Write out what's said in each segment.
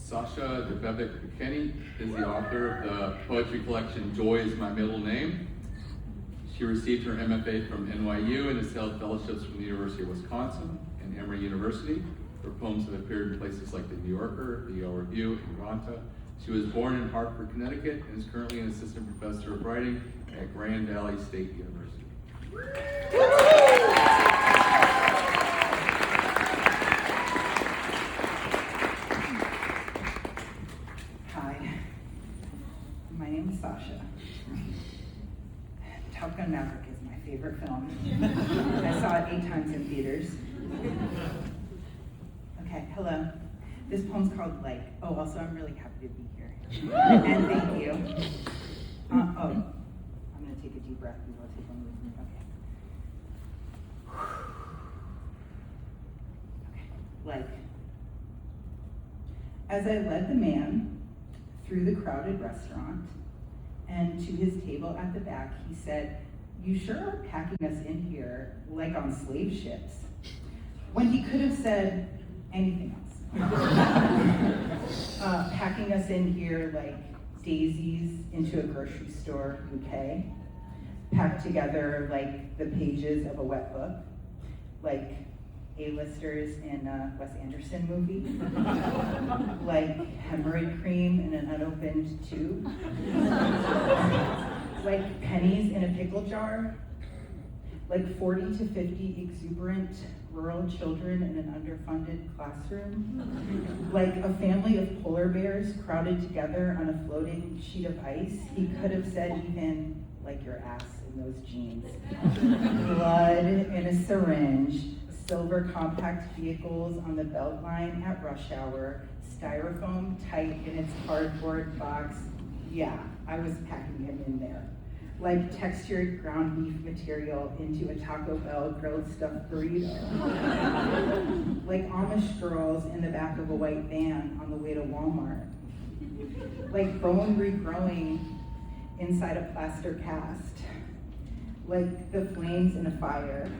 Sasha Debevec-McKenney is the author of the poetry collection Joy is My Middle Name. She received her MFA from NYU and has held fellowships from the University of Wisconsin and Emory University. Her poems have appeared in places like the New Yorker, the Yale Review, and Granta. She was born in Hartford, Connecticut, and is currently an assistant professor of writing at Grand Valley State University. Hi, my name is Sasha. Top Gun Maverick is my favorite film. I saw it 8 times in theaters. Okay, hello. This poem's called Like. Oh, also I'm really happy to be here. And thank you. I'm gonna take a deep breath. You wanna take one with me? Okay. Okay, like. As I led the man through the crowded restaurant and to his table at the back, he said, "You sure are packing us in here like on slave ships," when he could have said anything else. Packing us in here like daisies into a grocery store bouquet, packed together like the pages of a wet book, like A-listers in a Wes Anderson movie, like hemorrhoid cream in an unopened tube, like pennies in a pickle jar, like 40 to 50 exuberant rural children in an underfunded classroom, like a family of polar bears crowded together on a floating sheet of ice. He could have said even, like your ass in those jeans. Blood in a syringe, silver compact vehicles on the Beltline at rush hour, styrofoam tight in its cardboard box. Yeah, I was packing him in there. Like textured ground beef material into a Taco Bell grilled stuffed burrito. Like Amish girls in the back of a white van on the way to Walmart. Like bone regrowing inside a plaster cast. Like the flames in a fire.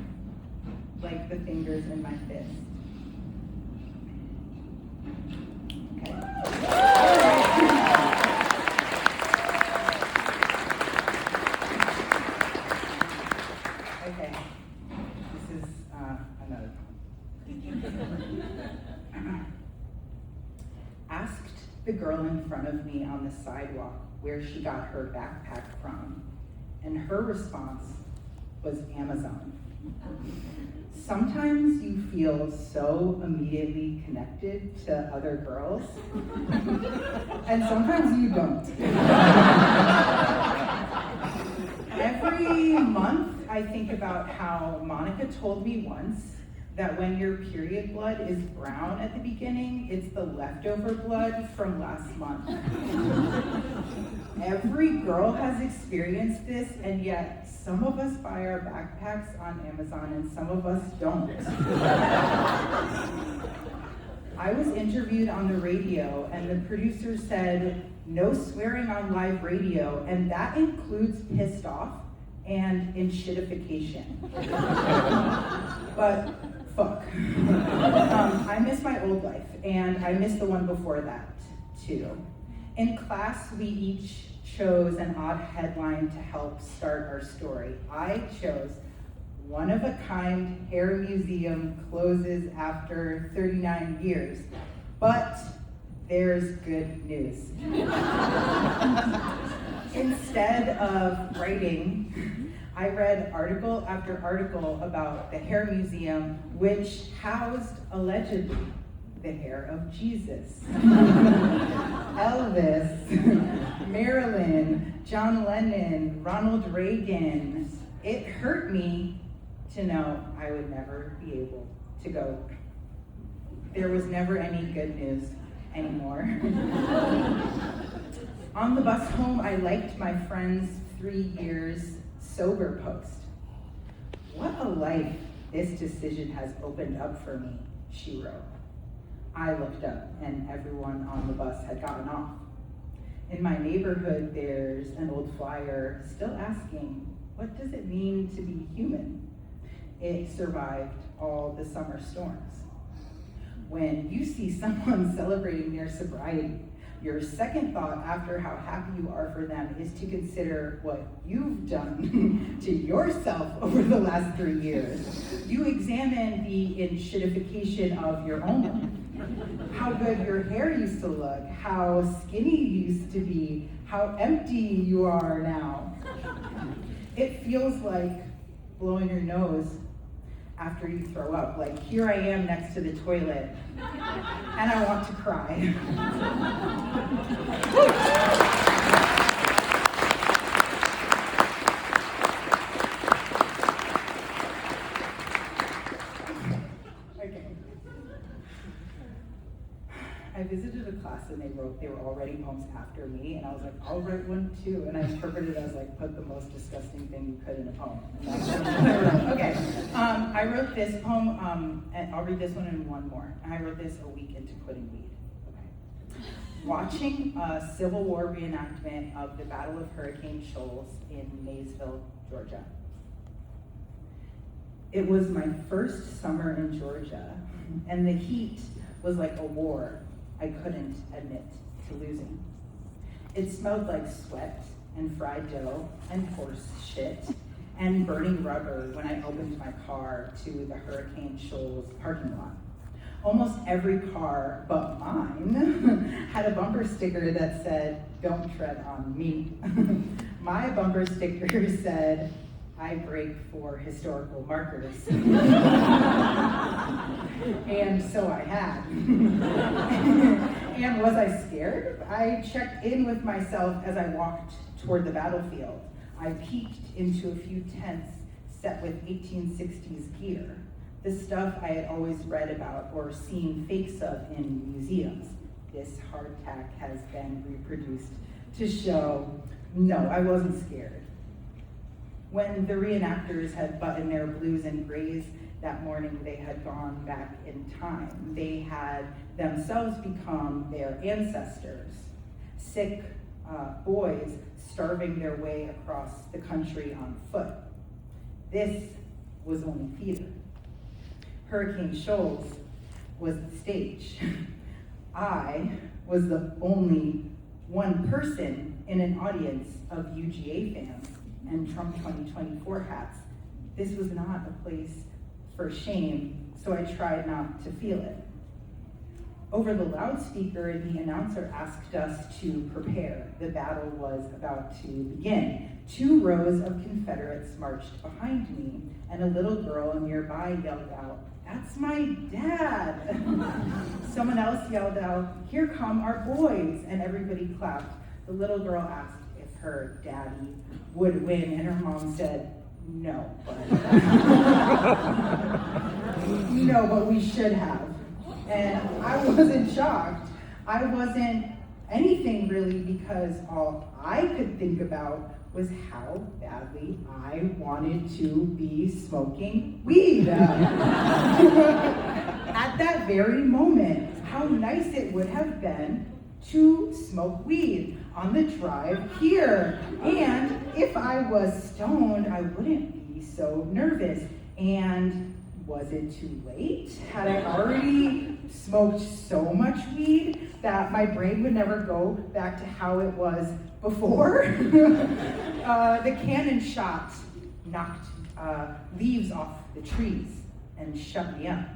Like the fingers in my fist. Okay. Okay, this is another poem. Asked the girl in front of me on the sidewalk where she got her backpack from, and her response was Amazon. Sometimes you feel so immediately connected to other girls, and sometimes you don't. Every month, I think about how Monica told me once that when your period blood is brown at the beginning, it's the leftover blood from last month. Every girl has experienced this, and yet some of us buy our backpacks on Amazon and some of us don't. I was interviewed on the radio, and the producer said, "No swearing on live radio," and that includes pissed off and in shitification. But fuck. I miss my old life, and I miss the one before that, too. In class, we each chose an odd headline to help start our story. I chose "One-of-a-kind hair museum closes after 39 years, but there's good news." Instead of writing, I read article after article about the hair museum, which housed, allegedly, the hair of Jesus, Elvis, Marilyn, John Lennon, Ronald Reagan. It hurt me to know I would never be able to go. There was never any good news anymore. On the bus home, I liked my friend's 3 years sober post. "What a life this decision has opened up for me," she wrote. I looked up, and everyone on the bus had gotten off. In my neighborhood, there's an old flyer still asking, "What does it mean to be human?" It survived all the summer storms. when you see someone celebrating their sobriety, your second thought after how happy you are for them is to consider what you've done to yourself over the last 3 years. You examine the enshittification of your own life. How good your hair used to look, how skinny you used to be, how empty you are now. It feels like blowing your nose after you throw up. Like, here I am next to the toilet, and I want to cry. Okay. I visited a class and they were all writing poems after me, and I was like, I'll write one too. And I interpreted it as like, put the most disgusting thing you could in a poem. And that's what I wrote. Okay, I wrote this poem, and I'll read this one and one more. I wrote this a week into quitting weed. Okay. Watching a Civil War reenactment of the Battle of Hurricane Shoals in Maysville, Georgia. It was my first summer in Georgia, and the heat was like a war I couldn't admit to losing. It smelled like sweat and fried dough and horse shit and burning rubber when I opened my car to the Hurricane Shoals parking lot. Almost every car but mine had a bumper sticker that said, "Don't tread on me." My bumper sticker said, "I break for historical markers." And so I had. And was I scared? I checked in with myself as I walked toward the battlefield. I peeked into a few tents set with 1860s gear, the stuff I had always read about or seen fakes of in museums. This hardtack has been reproduced to show, no, I wasn't scared. When the reenactors had buttoned their blues and grays that morning, they had gone back in time. They had themselves become their ancestors, sick boys starving their way across the country on foot. This was only theater. Hurricane Shoals was the stage. I was the only one person in an audience of UGA fans and Trump 2024 hats. This was not a place for shame, so I tried not to feel it. Over the loudspeaker, the announcer asked us to prepare. The battle was about to begin. 2 rows of Confederates marched behind me, and a little girl nearby yelled out, "That's my dad!" Someone else yelled out, "Here come our boys," and everybody clapped. The little girl asked if her daddy would win, and her mom said, "No, but we should have." And I wasn't shocked. I wasn't anything really, because all I could think about was how badly I wanted to be smoking weed. At that very moment, how nice it would have been to smoke weed on the drive here. And if I was stoned, I wouldn't be so nervous. And was it too late? Had I already smoked so much weed that my brain would never go back to how it was before? The cannon shot knocked leaves off the trees and shut me up.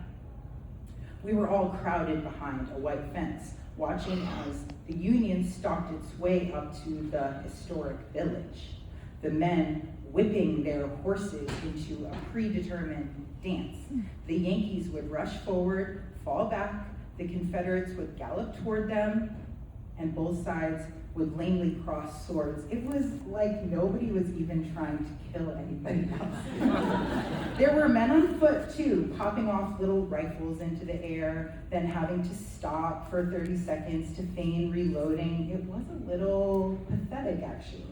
We were all crowded behind a white fence, watching as the Union stalked its way up to the historic village. The men whipping their horses into a predetermined dance. The Yankees would rush forward, fall back, the Confederates would gallop toward them, and both sides would lamely cross swords. It was like nobody was even trying to kill anybody else. There were men on foot too, popping off little rifles into the air, then having to stop for 30 seconds to feign reloading. It was a little pathetic, actually.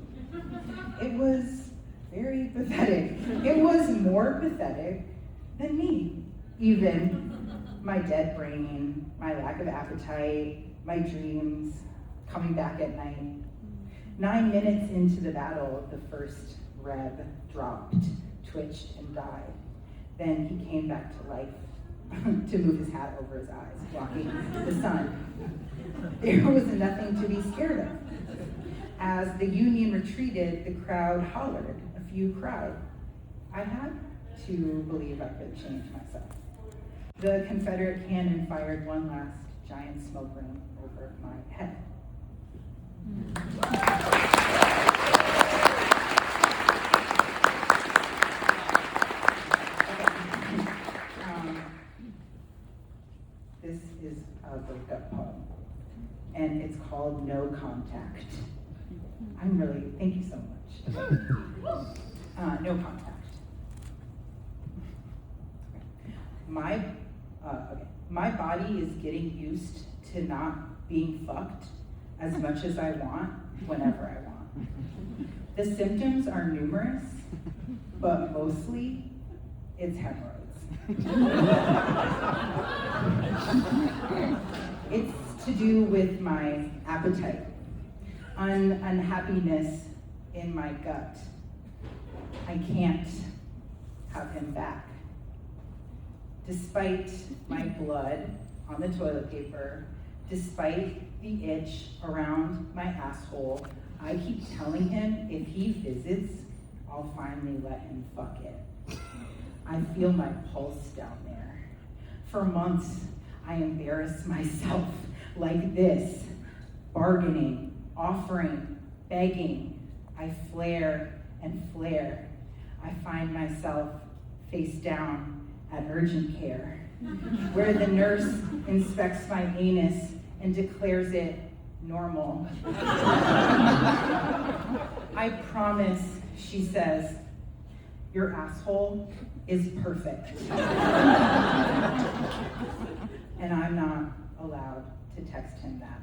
It was very pathetic. It was more pathetic than me. Even my dead brain, my lack of appetite, my dreams, coming back at night. 9 minutes into the battle, the first Reb dropped, twitched, and died. Then he came back to life. to move his hat over his eyes, blocking the sun. There was nothing to be scared of. As the Union retreated, the crowd hollered. A few cried. I had to believe I could change myself. The Confederate cannon fired one last giant smoke ring over my head. This is a breakup poem, and it's called No Contact. Thank you so much. No contact. My body is getting used to not being fucked as much as I want, whenever I want. The symptoms are numerous, but mostly it's hemorrhoids. It's to do with my appetite, unhappiness in my gut. I can't have him back. Despite my blood on the toilet paper, despite the itch around my asshole, I keep telling him if he visits, I'll finally let him fuck it. I feel my pulse down there. For months, I embarrass myself like this, bargaining, offering, begging. I flare and flare. I find myself face down at urgent care, where the nurse inspects my anus and declares it normal. I promise, she says, your asshole is perfect. And I'm not allowed to text him that.